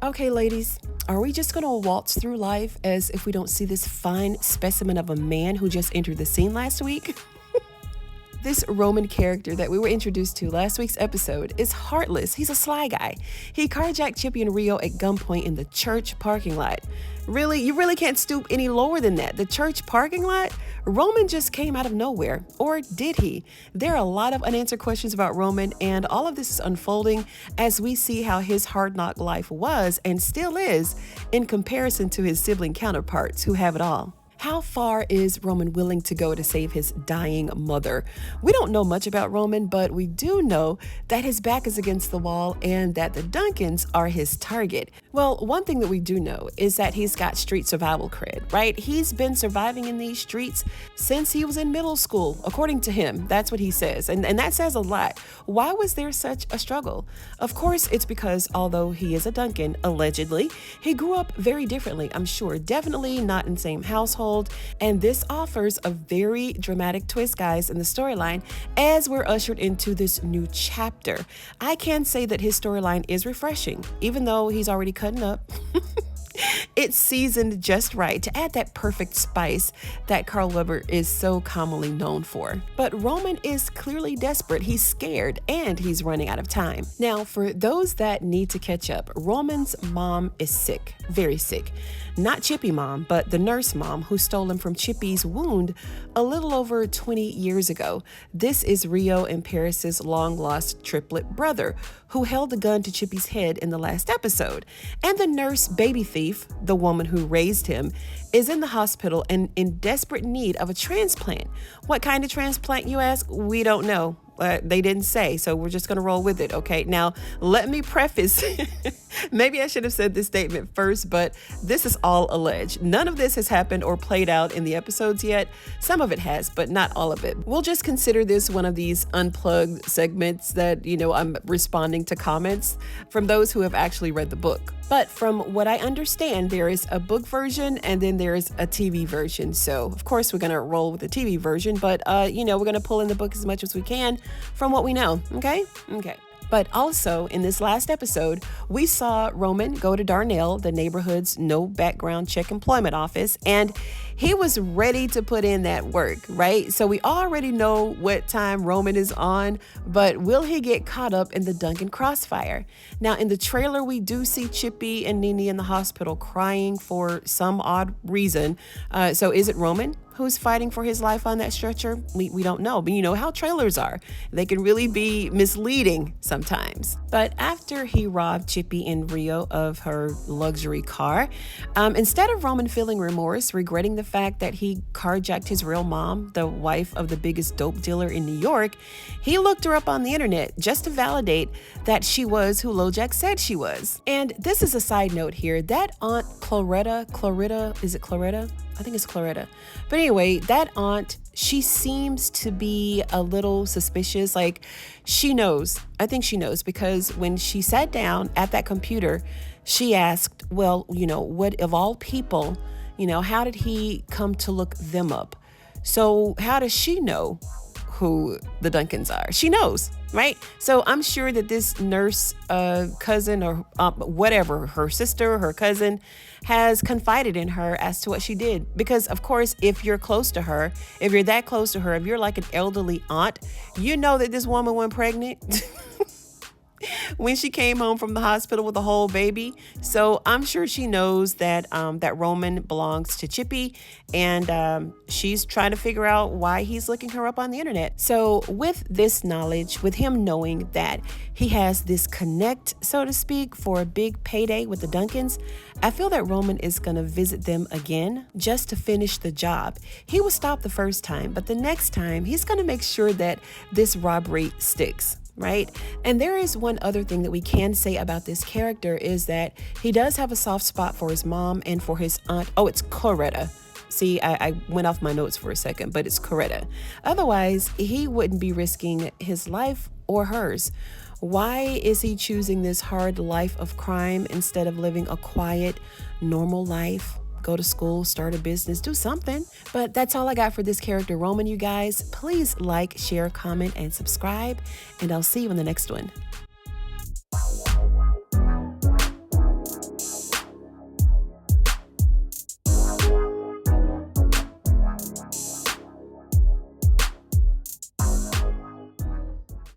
Okay, ladies, are we just gonna waltz through life as if we don't see this fine specimen of a man who just entered the scene last week? This Roman character that we were introduced to last week's episode is heartless. He's a sly guy. He carjacked Chippy and Rio at gunpoint in the church parking lot. Really? You really can't stoop any lower than that. The church parking lot? Roman just came out of nowhere. Or did he? There are a lot of unanswered questions about Roman, and all of this is unfolding as we see how his hard knock life was and still is in comparison to his sibling counterparts who have it all. How far is Roman willing to go to save his dying mother? We don't know much about Roman, but we do know that his back is against the wall and that the Duncans are his target. Well, one thing that we do know is that he's got street survival cred, right? He's been surviving in these streets since he was in middle school, according to him. That's what he says, and that says a lot. Why was there such a struggle? Of course, it's because although he is a Duncan, allegedly, he grew up very differently, I'm sure. Definitely not in the same household. And this offers a very dramatic twist, guys, in the storyline as we're ushered into this new chapter. I can say that his storyline is refreshing, even though he's already cutting up. It's seasoned just right to add that perfect spice that Carl Weber is so commonly known for. But Roman is clearly desperate. He's scared and he's running out of time. Now, for those that need to catch up, Roman's mom is sick, very sick. Not Chippy mom, but the nurse mom who stole him from Chippy's wound a little over 20 years ago. This is Rio and Paris's long-lost triplet brother who held the gun to Chippy's head in the last episode. And the nurse baby thief, the woman who raised him, is in the hospital and in desperate need of a transplant. What kind of transplant, you ask? We don't know. They didn't say, so we're just going to roll with it, okay? Now, let me preface, maybe I should have said this statement first, but this is all alleged. None of this has happened or played out in the episodes yet. Some of it has, but not all of it. We'll just consider this one of these unplugged segments that, I'm responding to comments from those who have actually read the book. But from what I understand, there is a book version and then there's a TV version. So, of course, we're going to roll with the TV version, but, we're going to pull in the book as much as we can from what we know. Okay. But also, in this last episode, we saw Roman go to Darnell, the neighborhood's no background check employment office, and he was ready to put in that work, right? So we already know what time Roman is on, but will he get caught up in the Duncan crossfire? Now, in the trailer, we do see Chippy and Nene in the hospital crying for some odd reason. So is it Roman who's fighting for his life on that stretcher? We don't know, but you know how trailers are. They can really be misleading sometimes. But after he robbed Chippy and Rio of her luxury car, instead of Roman feeling remorse, regretting the fact that he carjacked his real mom, the wife of the biggest dope dealer in New York, he looked her up on the internet just to validate that she was who LoJack said she was. And this is a side note here, that Aunt Claretta, is it Claretta? I think it's Claretta. But anyway, that aunt, she seems to be a little suspicious. Like, she knows. I think she knows because when she sat down at that computer, she asked, well, what of all people, how did he come to look them up? So how does she know who the Duncans are? She knows, right? So I'm sure that this nurse cousin or whatever, her sister, her cousin, has confided in her as to what she did. Because, of course, if you're close to her, if you're that close to her, if you're like an elderly aunt, you know that this woman went pregnant when she came home from the hospital with a whole baby. So I'm sure she knows that that Roman belongs to Chippy, and she's trying to figure out why he's looking her up on the internet. So with this knowledge, with him knowing that he has this connect, so to speak, for a big payday with the Duncans, I feel that Roman is going to visit them again just to finish the job. He was stopped the first time, but the next time he's going to make sure that this robbery sticks. Right? And there is one other thing that we can say about this character is that he does have a soft spot for his mom and for his aunt. Oh, it's Coretta. See, I went off my notes for a second, but it's Coretta. Otherwise, he wouldn't be risking his life or hers. Why is he choosing this hard life of crime instead of living a quiet, normal life? Go to school, start a business, do something. But that's all I got for this character, Roman, you guys. Please like, share, comment, and subscribe, and I'll see you in the next one.